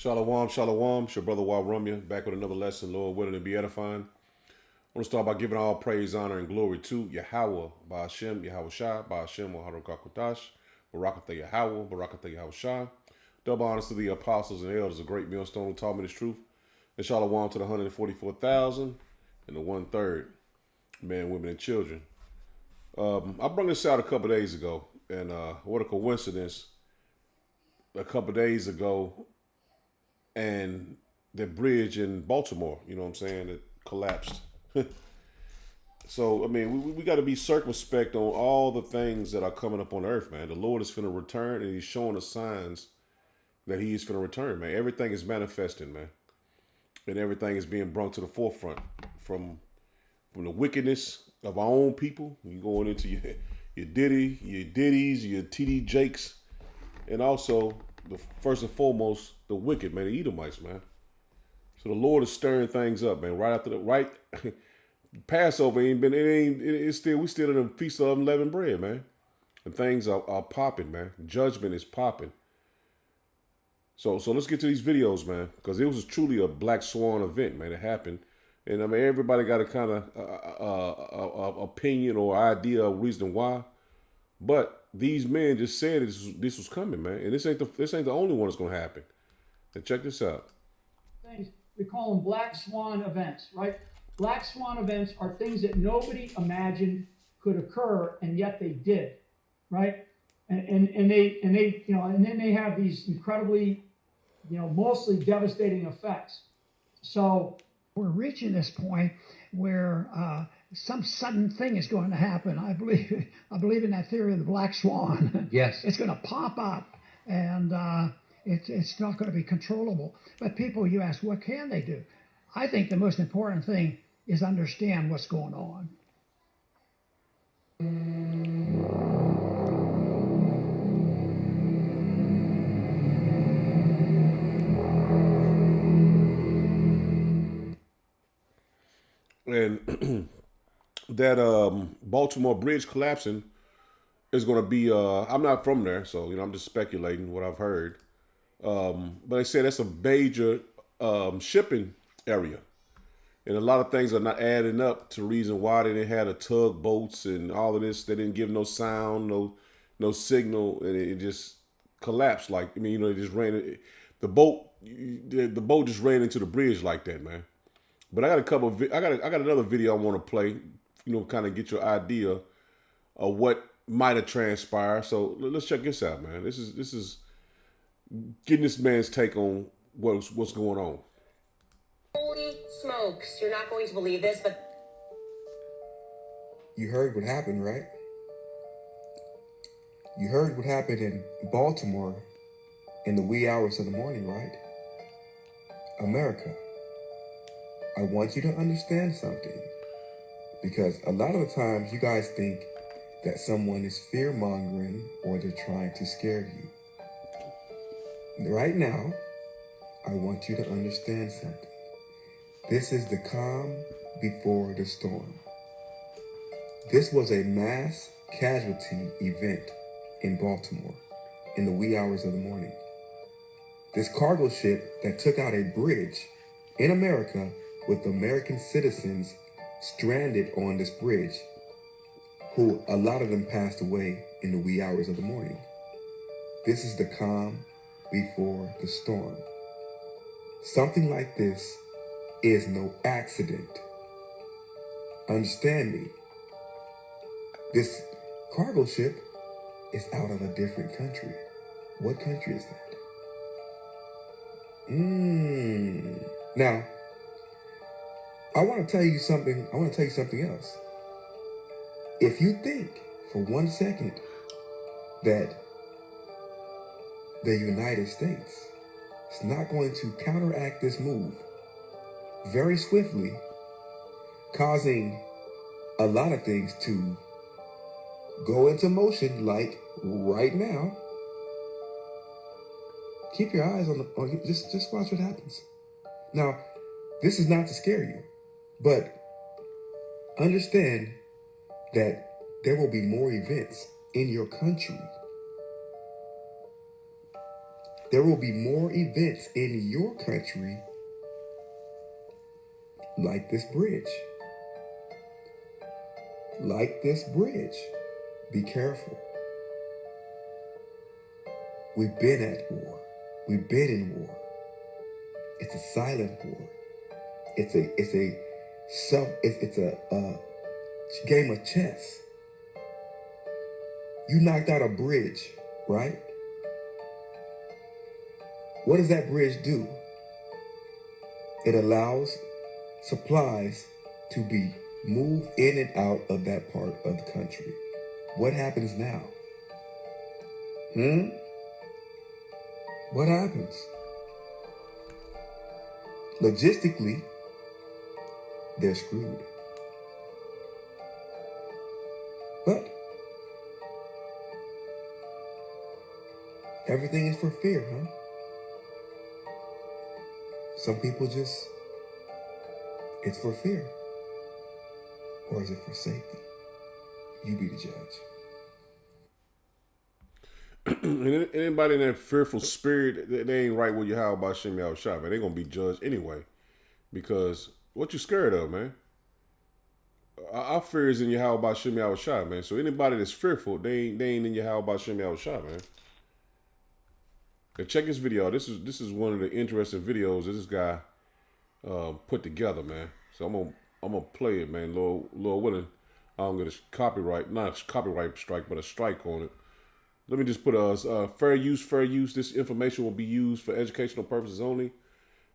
Shalom, shalom. It's your brother Warumia back with another lesson, Lord willing to be edifying. I want to start by giving all praise, honor, and glory to Yahweh, Ba'ashem, Yahweh Shai, Ba'ashem, Waharakakutash, Barakatha Yahweh, Barakatha Yahweh Shai. Double honors to the apostles and elders, a great millstone who taught me this truth. And shalom to the 144,000 and the 1/3, men, women, and children. I brought this out a couple days ago, and what a coincidence. A couple days ago, and the bridge in Baltimore, you know what I'm saying, it collapsed. So, I mean, we got to be circumspect on all the things that are coming up on earth, man. The Lord is finna return, and he's showing us signs that he is finna return, man. Everything is manifesting, man. And everything is being brought to the forefront from the wickedness of our own people. You going into your Diddies, your TD Jakes, and also the first and foremost, the wicked, man, the Edomites, man. So the Lord is stirring things up, man. Right after the Passover ain't been it's still we still in the feast of unleavened bread, man. And things are popping, man. Judgment is popping. So let's get to these videos, man, because it was truly a black swan event, man. It happened, and I mean everybody got a kind of opinion or idea of reason why, but these men just said this was coming, man, and this ain't the only one that's gonna happen. And check this out. Things we call them black swan events, right? Black swan events are things that nobody imagined could occur, and yet they did, right? And they and then they have these incredibly, mostly devastating effects. So we're reaching this point where some sudden thing is going to happen. I believe in that theory of the black swan. Yes. It's going to pop up, and it's not going to be controllable. But people, you ask, what can they do? I think the most important thing is understand what's going on. And that Baltimore bridge collapsing is going to be. I'm not from there, so I'm just speculating what I've heard. But they said that's a major shipping area, and a lot of things are not adding up to reason why they didn't have the tugboats and all of this. They didn't give no sound, no signal, and it just collapsed. Like it just ran. The boat just ran into the bridge like that, man. But I got a couple. I got another video I want to play. Kind of get your idea of what might have transpired. So let's check this out, man. This is getting this man's take on what's going on. Holy smokes! You're not going to believe this, but You heard what happened, right? You heard what happened in Baltimore in the wee hours of the morning, right? America, I want you to understand something, because a lot of the times you guys think that someone is fear-mongering or they're trying to scare you. Right now, I want you to understand something. This is the calm before the storm. This was a mass casualty event in Baltimore in the wee hours of the morning. This cargo ship that took out a bridge in America with American citizens stranded on this bridge, who a lot of them passed away in the wee hours of the morning. This is the calm before the storm. Something like this is no accident. Understand me. This cargo ship is out of a different country. What country is that? Now, I want to tell you something. I want to tell you something else. If you think for 1 second that the United States is not going to counteract this move very swiftly, causing a lot of things to go into motion, like right now, keep your eyes on just watch what happens. Now, this is not to scare you, but understand that there will be more events in your country. There will be more events in your country like this bridge. Like this bridge. Be careful. We've been at war. We've been in war. It's a silent war. It's a game of chess. You knocked out a bridge, right? What does that bridge do? It allows supplies to be moved in and out of that part of the country. What happens now? What happens? Logistically, they're screwed. But everything is for fear, huh? Some people just, it's for fear. Or is it for safety? You be the judge. And anybody in that fearful spirit, they ain't right with you how about Shimmy out shot, man. They gonna be judged anyway. Because what you scared of, man? Our fear is in your how about Shimmy out shot, man. So anybody that's fearful, they ain't in your how about Shimmy out shot, man. And check this video. This is one of the interesting videos that this guy put together, man. So I'm gonna play it, man. Lord willing, I don't get a copyright, not a copyright strike, but a strike on it. Let me just put fair use, fair use. This information will be used for educational purposes only.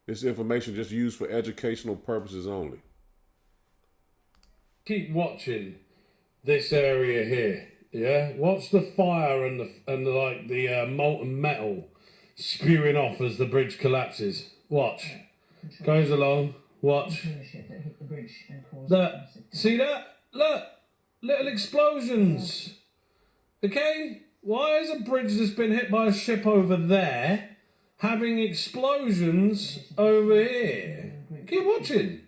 This information just used for educational purposes only. Keep watching this area here. Yeah, watch the fire and the molten metal spewing off as the bridge collapses. Watch. Goes along. Watch. Look. See that? Look. Little explosions. Okay? Why is a bridge that's been hit by a ship over there having explosions over here? Keep watching.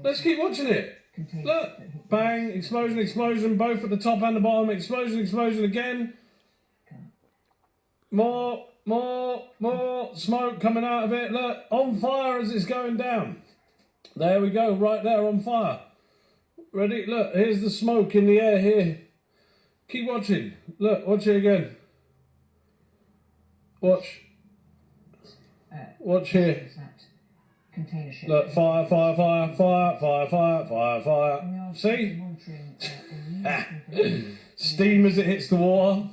Let's keep watching it. Look. Bang. Explosion, explosion. Both at the top and the bottom. Explosion, explosion again. More smoke coming out of it. Look, on fire as it's going down. There we go, right there on fire. Ready? Look, here's the smoke in the air here. Keep watching. Look, watch it again. Watch. Watch here. Look, fire, fire, fire, fire, fire, fire, fire, fire. See? Steam as it hits the water.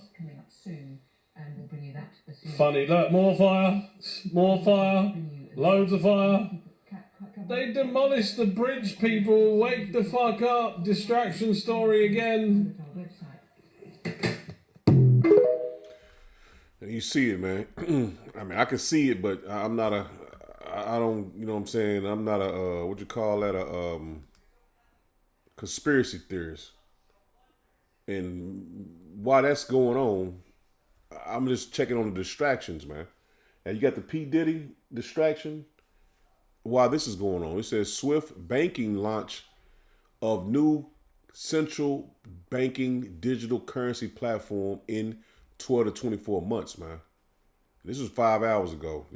Funny, look, more fire, loads of fire. They demolished the bridge, people. Wake the fuck up. Distraction story again. And you see it, man. I mean, I can see it, but I don't, you know what I'm saying? I'm not a, what you call that, a conspiracy theorist. And while that's going on, I'm just checking on the distractions, man. And you got the P. Diddy distraction. While this is going on, it says Swift banking launch of new central banking digital currency platform in 12 to 24 months, man. This was 5 hours ago.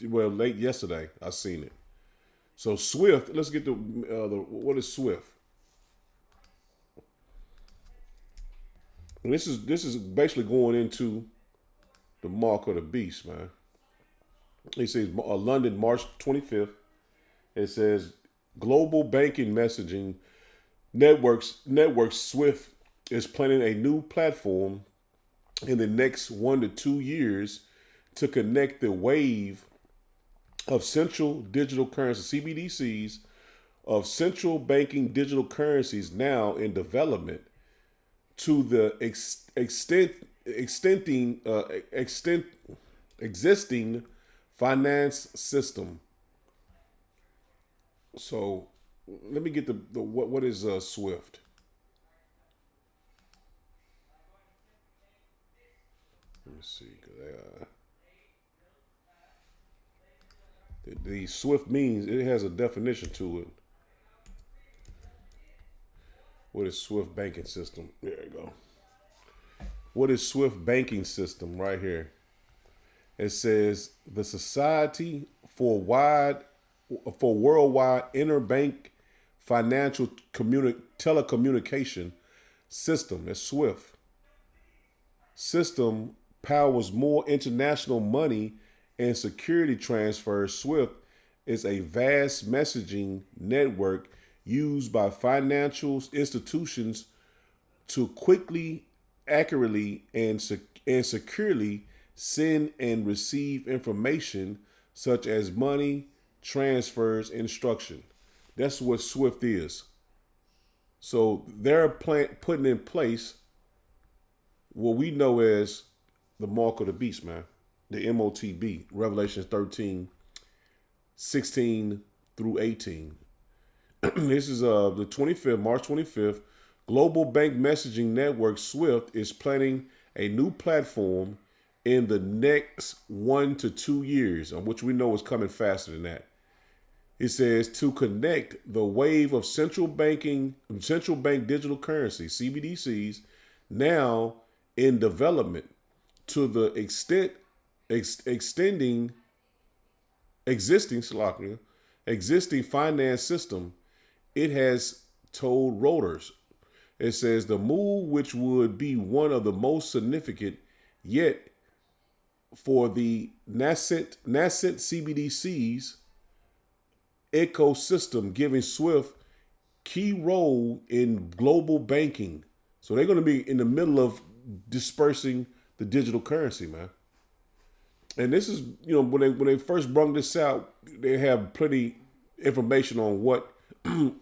Well, late yesterday, I seen it. So Swift, let's get what is Swift? And this is basically going into the mark of the beast, man. It says London, March 25th. It says global banking messaging network Swift is planning a new platform in the next 1 to 2 years to connect the wave of central digital currency CBDCs of central banking digital currencies now in development to the existing finance system. So let me get the what is Swift? Let me see. The Swift means it has a definition to it. What is Swift banking system? There you go. What is Swift banking system right here? It says the Society for Worldwide Interbank Financial Telecommunication System, that's SWIFT, system powers more international money and security transfers. SWIFT is a vast messaging network used by financial institutions to quickly, accurately, and securely send and receive information such as money transfers instruction. That's what SWIFT is. So they're putting in place what we know as the mark of the beast, man. The MOTB, Revelation 13, 16 through 18. This is the 25th, March 25th. Global Bank Messaging Network SWIFT is planning a new platform in the next 1 to 2 years, on which we know is coming faster than that. It says to connect the wave of central bank digital currency (CBDCs) now in development to the extending existing finance system. It has told Reuters. It says the move, which would be one of the most significant yet for the nascent CBDCs ecosystem, giving SWIFT key role in global banking. So they're going to be in the middle of dispersing the digital currency, man. And this is, when they first brought this out, they have plenty information on what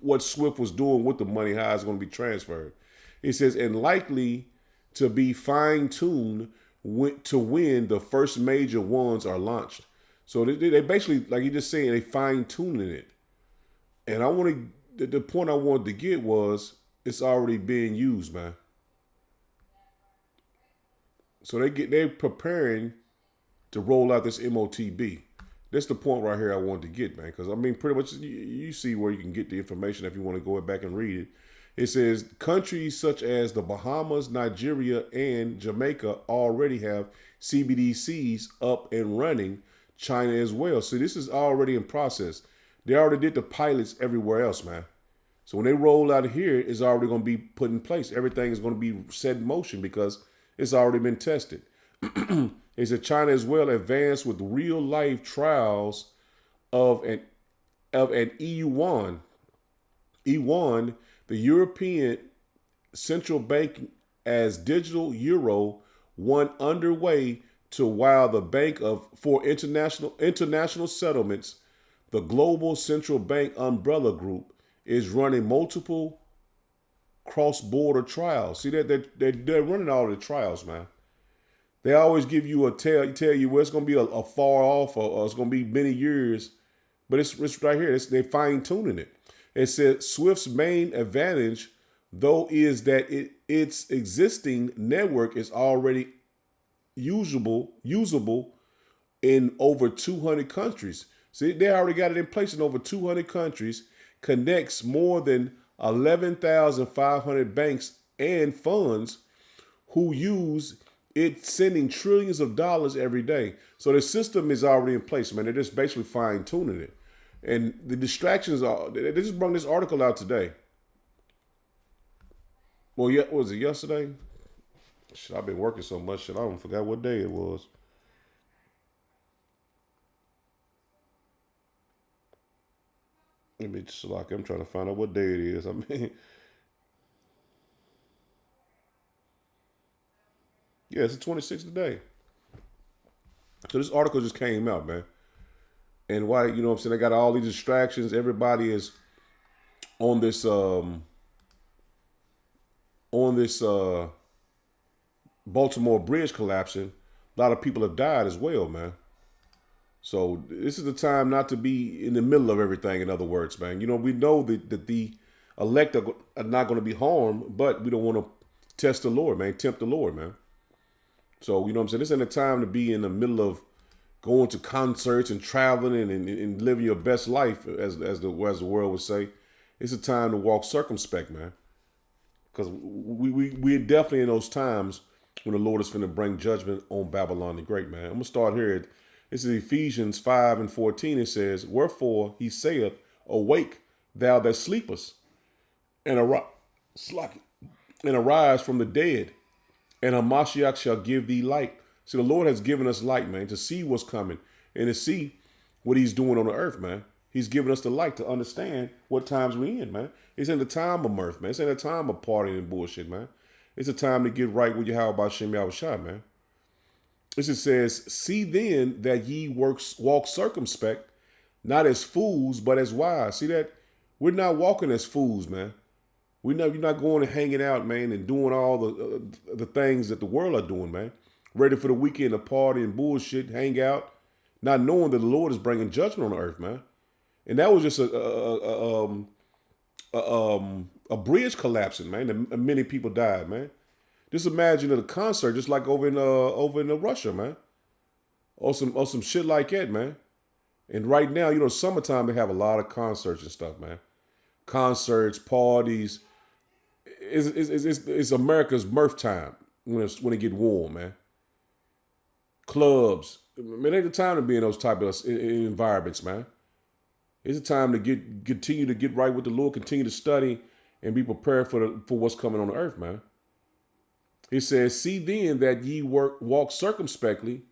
what SWIFT was doing with the money, how it's going to be transferred. It says, and likely to be fine tuned to when the first major ones are launched. So they basically, like you just saying, they fine tuning it. And the point I wanted to get was it's already being used, man. So they're preparing to roll out this MOTB. That's the point right here I wanted to get, man. Because, I mean, pretty much you see where you can get the information if you want to go back and read it. It says countries such as the Bahamas, Nigeria, and Jamaica already have CBDCs up and running. China as well. So this is already in process. They already did the pilots everywhere else, man. So when they roll out here, it's already going to be put in place. Everything is going to be set in motion because it's already been tested. It said China as well advanced with real life trials of an E1, the European Central Bank as digital euro, one underway to while the Bank for International Settlements, the global central bank umbrella group, is running multiple cross-border trials. See that they're running all the trials, man. They always give you tell you where it's going to be a far off or it's going to be many years, but it's right here. They're fine tuning it. It says Swift's main advantage, though, is that its existing network is already usable in over 200 countries. See, they already got it in place in over 200 countries. Connects more than 11,500 banks and funds who use it, sending trillions of dollars every day. So the system is already in place, man. They're just basically fine tuning it. And the distractions are, they just brought this article out today. Well, yeah, was it yesterday? Shit, I've been working so much, shit, I don't forgot what day it was. Let me just like, I'm trying to find out what day it is. I mean, yeah, it's the 26th today. So this article just came out, man. And why, you know what I'm saying? They got all these distractions. Everybody is on this Baltimore bridge collapsing. A lot of people have died as well, man. So this is the time not to be in the middle of everything. In other words, man, we know that the elect are not going to be harmed, but we don't want to test the Lord, man, tempt the Lord, man. So you know what I'm saying. This ain't a time to be in the middle of going to concerts and traveling and living your best life, as the world would say. It's a time to walk circumspect, man, because we're definitely in those times when the Lord is finna bring judgment on Babylon the Great, man. I'm gonna start here. This is Ephesians 5:14. It says, "Wherefore he saith, Awake, thou that sleepest, and arise from the dead, and Hamashiach shall give thee light." See, the Lord has given us light, man, to see what's coming and to see what he's doing on the earth, man. He's given us the light to understand what times we're in, man. It's in the time of mirth, man. It's in the time of partying and bullshit, man. It's a time to get right with Yahweh Shem Yahushua, man. This it says, "See then that ye walk circumspect, not as fools, but as wise." See that? We're not walking as fools, man. You're not going and hanging out, man, and doing all the things that the world are doing, man. Ready for the weekend to party and bullshit, hang out, not knowing that the Lord is bringing judgment on the earth, man. And that was just a bridge collapsing, man. And many people died, man. Just imagine at a concert, just like over in Russia, man, or some shit like that, man. And right now, summertime they have a lot of concerts and stuff, man. Concerts, parties. It's America's mirth time when it get warm, man. Clubs, man, ain't the time to be in those type of environments, man. It's a time to continue to get right with the Lord, continue to study, and be prepared for what's coming on the earth, man. He says, "See then that ye walk circumspectly,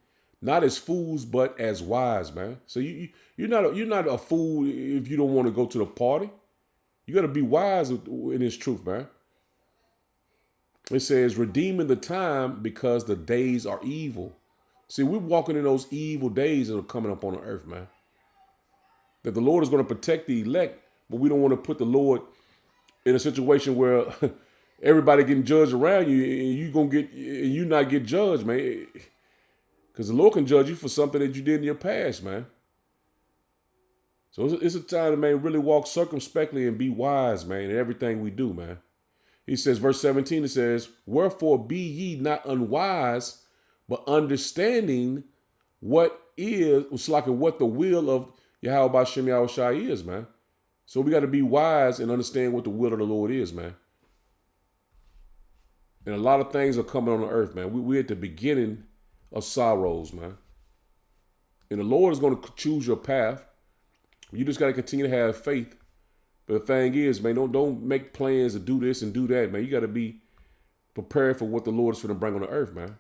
not as fools, but as wise," man. So you're not a fool if you don't want to go to the party. You got to be wise in this truth, man. It says, "Redeeming the time because the days are evil." See, we're walking in those evil days that are coming up on the earth, man. That the Lord is going to protect the elect, but we don't want to put the Lord in a situation where everybody getting judged around you and you not get judged, man. Because the Lord can judge you for something that you did in your past, man. So it's a time to, man, really walk circumspectly and be wise, man, in everything we do, man. He says, verse 17, it says, "Wherefore be ye not unwise, but understanding what the will of Yahweh Shem Yahushua is, man." So we got to be wise and understand what the will of the Lord is, man. And a lot of things are coming on the earth, man. We're at the beginning of sorrows, man. And the Lord is going to choose your path. You just got to continue to have faith. But the thing is, man, don't make plans to do this and do that, man. You got to be prepared for what the Lord is going to bring on the earth, man.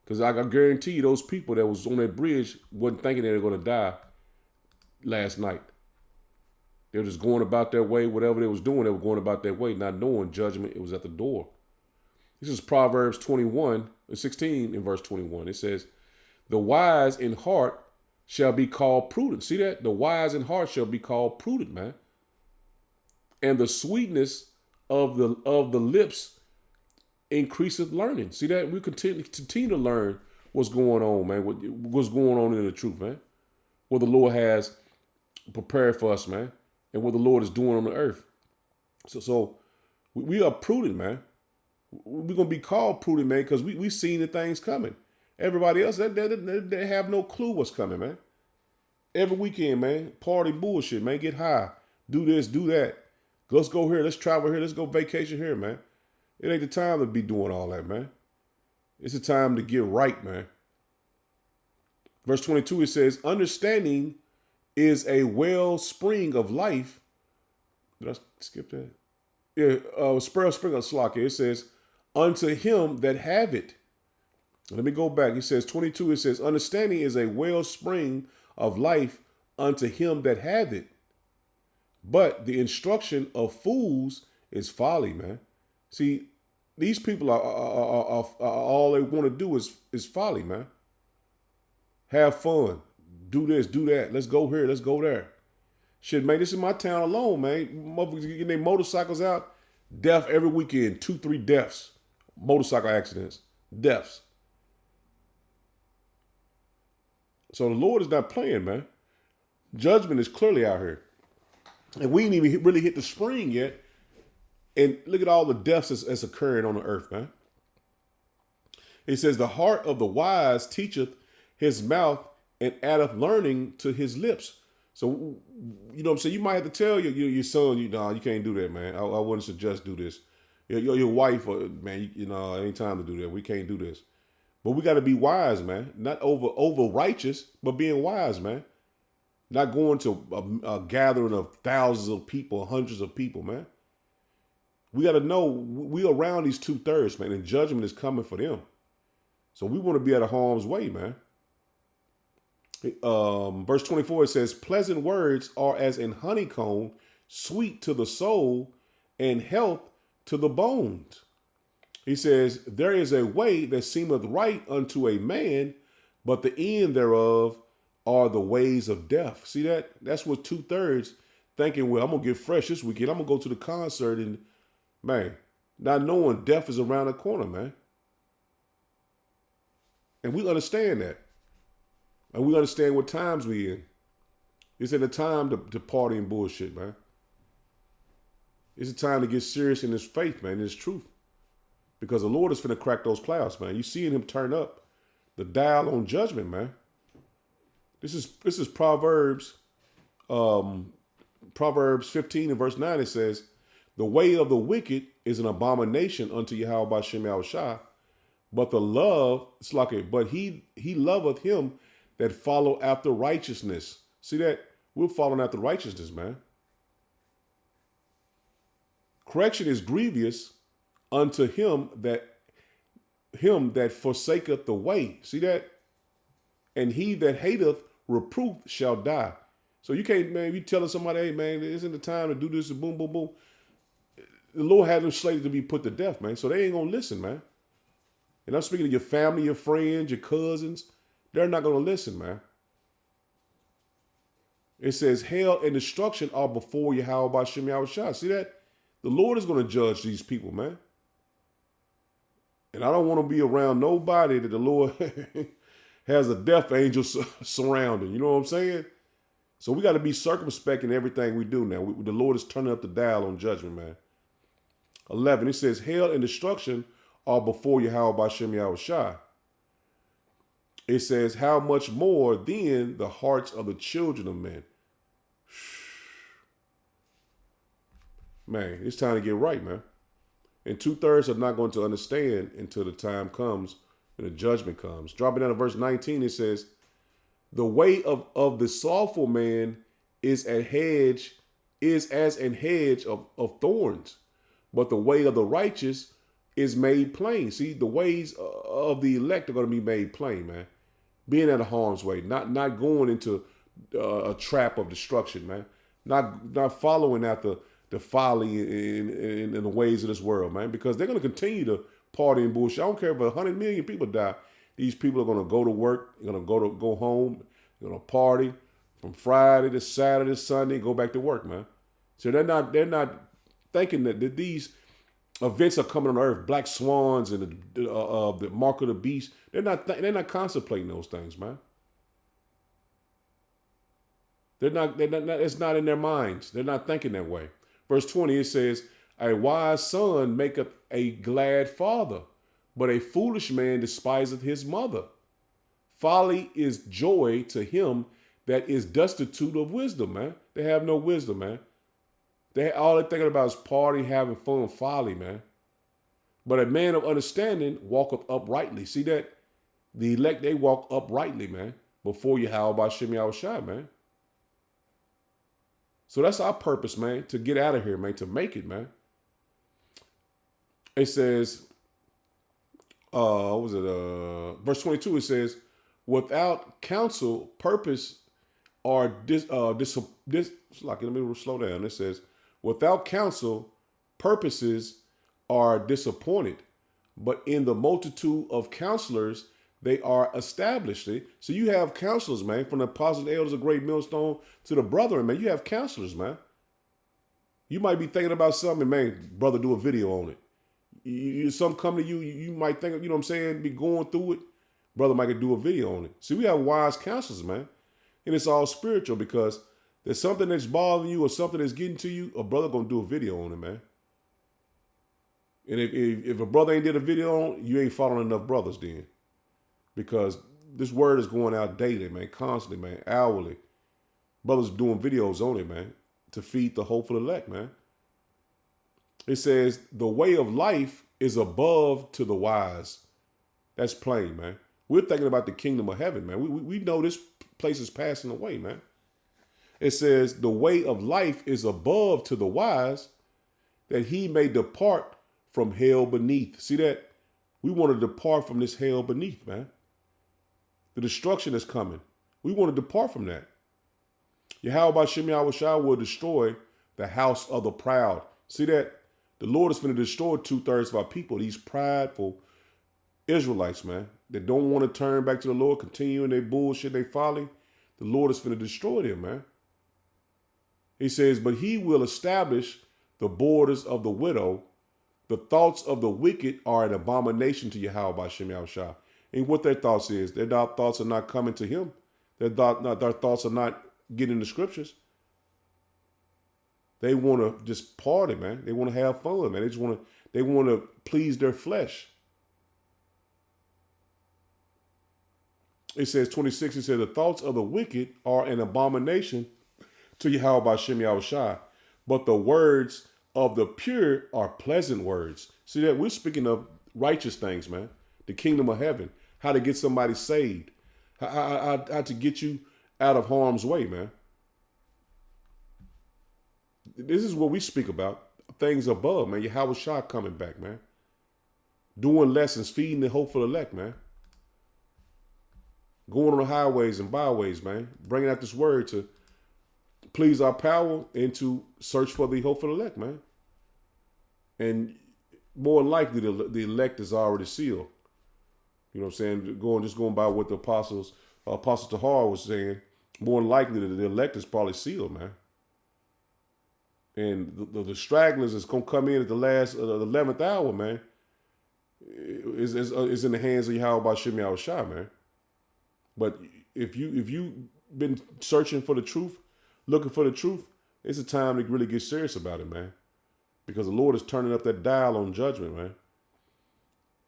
Because I guarantee you those people that was on that bridge wasn't thinking they were going to die last night. They were just going about their way. Whatever they was doing, they were going about their way, not knowing judgment. It was at the door. This is Proverbs 16 in verse 21. It says, "The wise in heart shall be called prudent." See that? The wise in heart shall be called prudent, man. "And the sweetness of the lips increaseth learning." See that? We continue to learn what's going on, man. What's going on in the truth, man. What the Lord has prepared for us, man. And what the Lord is doing on the earth. So we are prudent, man. We're going to be called prudent, man, because we seen the things coming. Everybody else, they have no clue what's coming, man. Every weekend, man, party bullshit, man. Get high. Do this, do that. Let's go here. Let's travel here. Let's go vacation here, man. It ain't the time to be doing all that, man. It's the time to get right, man. Verse 22, it says, "Understanding is a wellspring of life." Did I skip that? Yeah, spring of slack. It says, "Unto him that have it." Let me go back. It says 22, it says, "Understanding is a wellspring of life unto him that have it. But the instruction of fools is folly," man. See, these people are all they want to do is folly, man. Have fun. Do this, do that. Let's go here. Let's go there. Shit, man, this is my town alone, man. Motherfuckers getting their motorcycles out. Death every weekend. 2-3 deaths. Motorcycle accidents. Deaths. So the Lord is not playing, man. Judgment is clearly out here. And we ain't even really hit the spring yet. And look at all the deaths that's occurring on the earth, man. It says, "The heart of the wise teacheth his mouth, and addeth learning to his lips." So, you know what I'm saying? You might have to tell your son, you can't do that, man. I wouldn't suggest do this. Your wife, man, it ain't time to do that. We can't do this. But we got to be wise, man. Not over righteous, but being wise, man. Not going to a gathering of thousands of people, hundreds of people, man. We got to know we around these 2/3, man, and judgment is coming for them. So we want to be out of harm's way, man. Verse 24, it says, pleasant words are as an honeycomb, sweet to the soul and health to the bones. He says, there is a way that seemeth right unto a man, but the end thereof are the ways of death. See that? That's what 2/3 thinking, well, I'm going to get fresh this weekend. I'm going to go to the concert and, man, not knowing death is around the corner, man. And we understand that. And we understand what times we in. It's in the time to party and bullshit, man. It's a time to get serious in this faith, man, in this truth. Because the Lord is finna crack those clouds, man. You seeing him turn up the dial on judgment, man. This is Proverbs 15 and verse 9. It says, the way of the wicked is an abomination unto Yahweh Bashem Yahushua, but the love, it's like it, but he loveth him that follow after righteousness. See that? We're following after righteousness, man. Correction is grievous unto him that forsaketh the way. See that? And he that hateth reproof shall die. So you can't, man, you telling somebody, hey, man, isn't the time to do this, and boom, boom, boom. The Lord had them slated to be put to death, man. So they ain't going to listen, man. And I'm speaking to your family, your friends, your cousins. They're not going to listen, man. It says, hell and destruction are before Yahweh Bashem Yahushua. See that? The Lord is going to judge these people, man. And I don't want to be around nobody that the Lord has a death angel surrounding. You know what I'm saying? So we got to be circumspect in everything we do now. The Lord is turning up the dial on judgment, man. 11, it says, hell and destruction are before Yahweh Bashem Yahushua. It says, how much more then the hearts of the children of men. Man, it's time to get right, man. And 2/3 are not going to understand until the time comes and the judgment comes. Dropping down to verse 19, it says, the way of the slothful man is as an hedge of thorns, but the way of the righteous is made plain. See, the ways of the elect are going to be made plain, man. Being out of harm's way, not going into a trap of destruction, man. Not following after the folly in the ways of this world, man. Because they're going to continue to party and bullshit. I don't care if 100 million people die. These people are going to go to work. They're going to go home. They're going to party from Friday to Saturday, Sunday, go back to work, man. So they're not thinking that these events are coming on earth, black swans and the mark of the beast. They're not contemplating those things, man. They're not. It's not in their minds. They're not thinking that way. Verse 20, it says, a wise son maketh a glad father, but a foolish man despiseth his mother. Folly is joy to him that is destitute of wisdom, man. They have no wisdom, man. All they're thinking about is party, having fun, folly, man. But a man of understanding walketh uprightly. See that? The elect, they walk uprightly, man, before Yahweh Bashem Yahushua, man. So that's our purpose, man, to get out of here, man, to make it, man. It says, verse 22, it says, without counsel, purpose are let me slow down. It says, without counsel, purposes are disappointed, but in the multitude of counselors, they are established. See? So you have counselors, man, from the apostles, elders, a great millstone to the brethren, man. You have counselors, man. You might be thinking about something, man, brother, do a video on it. Some come to you, you might think, you know what I'm saying, be going through it. Brother might do a video on it. See, we have wise counselors, man. And it's all spiritual because there's something that's bothering you or something that's getting to you, a brother gonna do a video on it, man. And if a brother ain't did a video on it, you ain't following enough brothers then. Because this word is going out daily, man, constantly, man, hourly. Brothers doing videos on it, man, to feed the hopeful elect, man. It says, the way of life is above to the wise. That's plain, man. We're thinking about the kingdom of heaven, man. We know this place is passing away, man. It says the way of life is above to the wise, that he may depart from hell beneath. See that? We want to depart from this hell beneath, man. The destruction is coming. We want to depart from that. Yahweh Shem Yahweh will destroy the house of the proud. See that? The Lord is going to destroy 2/3 of our people, these prideful Israelites, man, that don't want to turn back to the Lord, continue in their bullshit, their folly. The Lord is going to destroy them, man. He says, but he will establish the borders of the widow. The thoughts of the wicked are an abomination to Yahweh by Shem Yahushua. And what their thoughts is, their thoughts are not coming to him. Their thoughts are not getting the scriptures. They want to just party, man. They want to have fun, man. They want to please their flesh. It says 26, it says, the thoughts of the wicked are an abomination to Yahweh by Shem Yahushua, but the words of the pure are pleasant words. See that? We're speaking of righteous things, man. The kingdom of heaven. How to get somebody saved. How to get you out of harm's way, man. This is what we speak about. Things above, man. Yahweh Shah coming back, man. Doing lessons, feeding the hopeful elect, man. Going on the highways and byways, man. Bringing out this word to please our power and to search for the hopeful elect, man. And more likely the elect is already sealed. You know what I'm saying? Just going by what the Apostle Tahar was saying, more than likely the elect is probably sealed, man. And the stragglers is going to come in at the last, the 11th hour, man. Is in the hands of Yahweh by Shem Yahushua, man. But if you been searching for the truth, looking for the truth, it's a time to really get serious about it, man. Because the Lord is turning up that dial on judgment, man.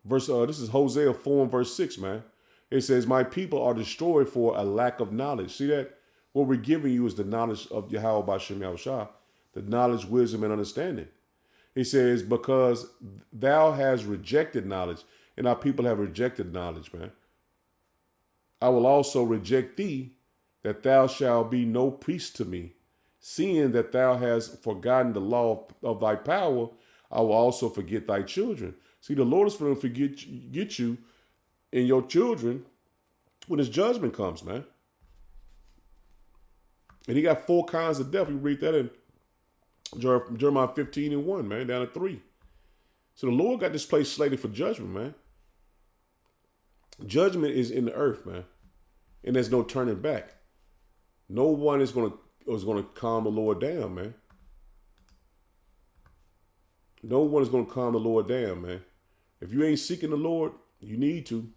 This is Hosea 4 and verse 6, man. It says, my people are destroyed for a lack of knowledge. See that? What we're giving you is the knowledge of Yahweh by Shem Yahushua, the knowledge, wisdom, and understanding. He says, because thou hast rejected knowledge, and our people have rejected knowledge, man. I will also reject thee, that thou shalt be no priest to me. Seeing that thou hast forgotten the law of thy power, I will also forget thy children. See, the Lord is going to get you and your children when his judgment comes, man. And he got 4 kinds of death. You read that in Jeremiah 15 and 1, man, down to 3. So the Lord got this place slated for judgment, man. Judgment is in the earth, man. And there's no turning back. No one is going to calm the Lord down, man. No one is going to calm the Lord down, man. If you ain't seeking the Lord, you need to.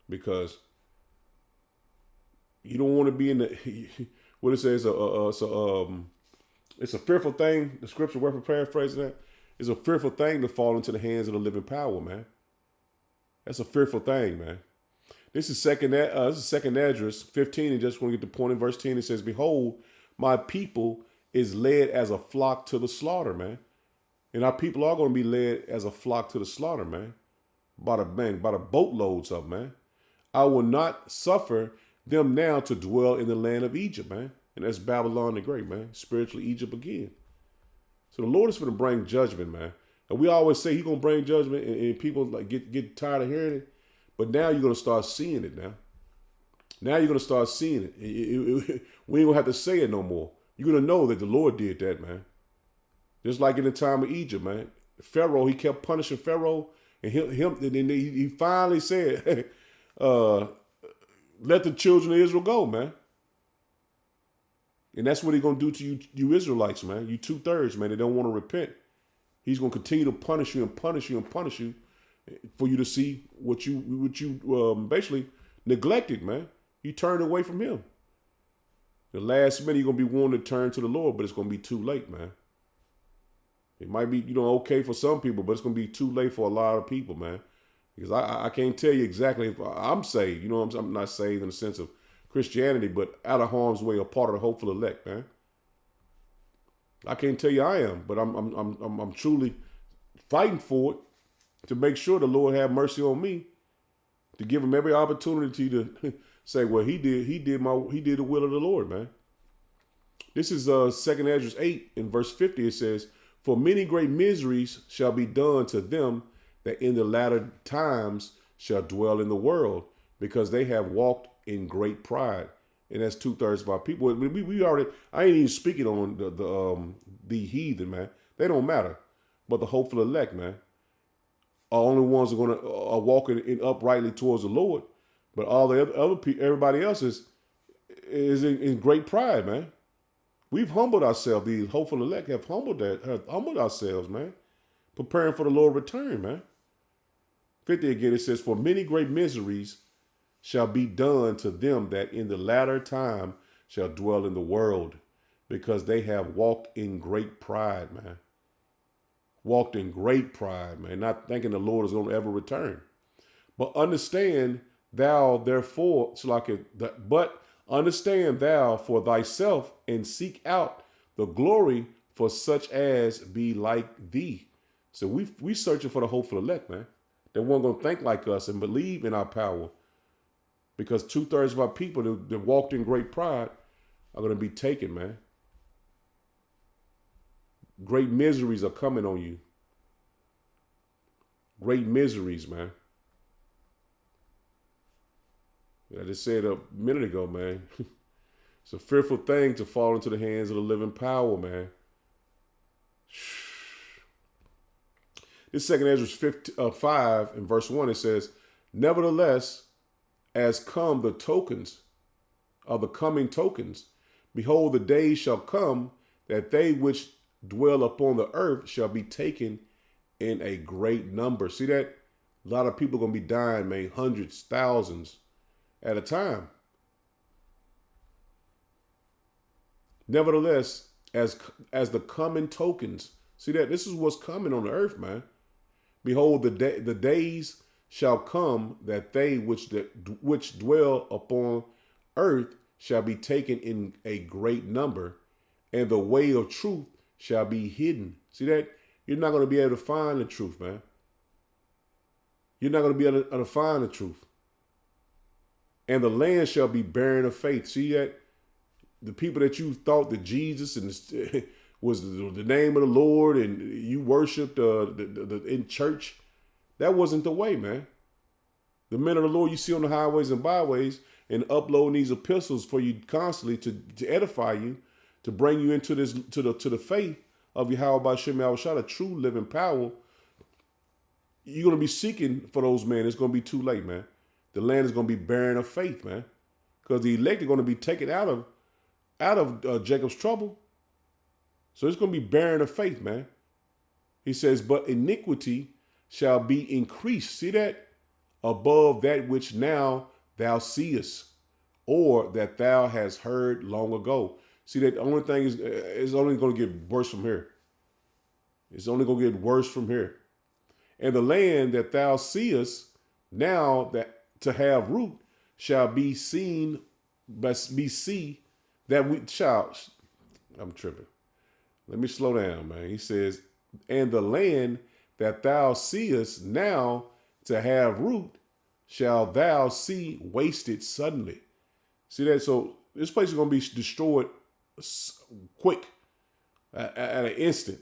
Because you don't want to be in the, what it says, it's a fearful thing. The scripture word for paraphrasing that. It's a fearful thing to fall into the hands of the living power, man. That's a fearful thing, man. This is second address 15, and just want to get the point in verse 10. It says, behold, my people is led as a flock to the slaughter, man. And our people are going to be led as a flock to the slaughter, man. By the boatloads of them, man. I will not suffer them now to dwell in the land of Egypt, man. And that's Babylon the Great, man. Spiritually Egypt again. So the Lord is going to bring judgment, man. And we always say he's going to bring judgment, and people like get tired of hearing it. But now you're going to start seeing it now. Now you're going to start seeing it. We ain't going to have to say it no more. You're going to know that the Lord did that, man. Just like in the time of Egypt, man. Pharaoh, he kept punishing Pharaoh. And he finally said, let the children of Israel go, man. And that's what he's going to do to you Israelites, man. You 2/3, man. They don't want to repent. He's going to continue to punish you and punish you and punish you for you to see what you basically neglected, man. You turned away from him. The last minute you're going to be wanting to turn to the Lord, but it's going to be too late, man. It might be, okay for some people, but it's going to be too late for a lot of people, man. Because I can't tell you exactly if I'm saved. I'm not saved in the sense of Christianity, but out of harm's way, a part of the hopeful elect, man. I can't tell you I am, but I'm truly fighting for it. to make sure the Lord have mercy on me, to give him every opportunity to say, well, he did the will of the Lord, man. This is 2 Ezra 8 in verse 50. It says, for many great miseries shall be done to them that in the latter times shall dwell in the world, because they have walked in great pride. And that's 2/3 of our people. We already, I ain't even speaking on the heathen, man. They don't matter. But the hopeful elect, man, are only ones who are walking in uprightly towards the Lord. But all the other people, everybody else is in great pride, man. We've humbled ourselves. These hopeful elect have humbled ourselves, man. Preparing for the Lord's return, man. 50 again, it says, for many great miseries shall be done to them that in the latter time shall dwell in the world, because they have walked in great pride, man. Walked in great pride, man, not thinking the Lord is going to ever return. But understand thou therefore, but understand thou for thyself, and seek out the glory for such as be like thee. So we searching for the hopeful elect, man. They weren't going to think like us and believe in our power. Because 2/3 of our people that walked in great pride are going to be taken, man. Great miseries are coming on you. Great miseries, man. I just said a minute ago, man. It's a fearful thing to fall into the hands of the living power, man. This 2 Ezra 5 in verse 1, it says, nevertheless, as come the tokens of the coming tokens, behold, the days shall come that they which dwell upon the earth shall be taken in a great number. See that? A lot of people are going to be dying, man, hundreds, thousands at a time. Nevertheless, as the coming tokens, see that? This is what's coming on the earth, man. Behold, the days shall come that they which dwell upon earth shall be taken in a great number, and the way of truth shall be hidden. See that? You're not going to be able to find the truth, man. You're not going to be able to find the truth. And the land shall be barren of faith. See that? The people that you thought that Jesus and was the name of the Lord and you worshiped in church, that wasn't the way, man. The men of the Lord you see on the highways and byways and uploading these epistles for you constantly to edify you, to bring you into this to the faith of Yahweh Shem Yahushua, the true living power. You're going to be seeking for those men. It's going to be too late, man. The land is going to be barren of faith, man, because the elect are going to be taken out of Jacob's trouble. So it's going to be barren of faith, man. He says, but iniquity shall be increased. See that? Above that which now thou seest, or that thou hast heard long ago. See that? The only thing is, it's only going to get worse from here. It's only going to get worse from here. And the land that thou seest now that to have root shall be seen, but be see that we shall. I'm tripping. Let me slow down, man. He says, and the land that thou seest now to have root shall thou see wasted suddenly. See that? So this place is going to be destroyed quick, at an instant.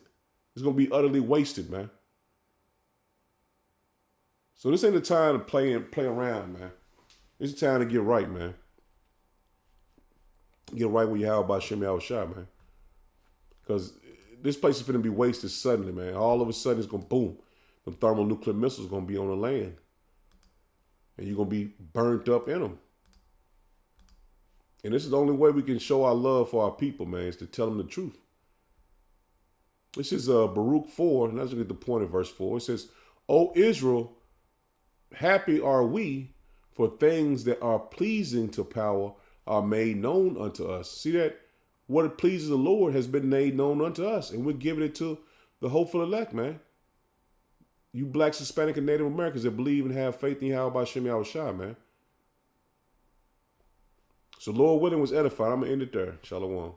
It's going to be utterly wasted, man. So this ain't the time to play around, man. It's the time to get right, man. Get right with Yahweh Shem Yahushua, man. Because this place is going to be wasted suddenly, man. All of a sudden, it's going to boom. The thermonuclear missiles going to be on the land. And you're going to be burnt up in them. And this is the only way we can show our love for our people, man, is to tell them the truth. This is Baruch 4, and let's get the point of verse 4. It says, O Israel, happy are we, for things that are pleasing to power are made known unto us. See that? What it pleases the Lord has been made known unto us, and we're giving it to the hopeful elect, man. You blacks, Hispanic, and Native Americans that believe and have faith in Yahweh Shem Yahushua, man. So Lord willing was edified. I'm going to end it there. Shalom.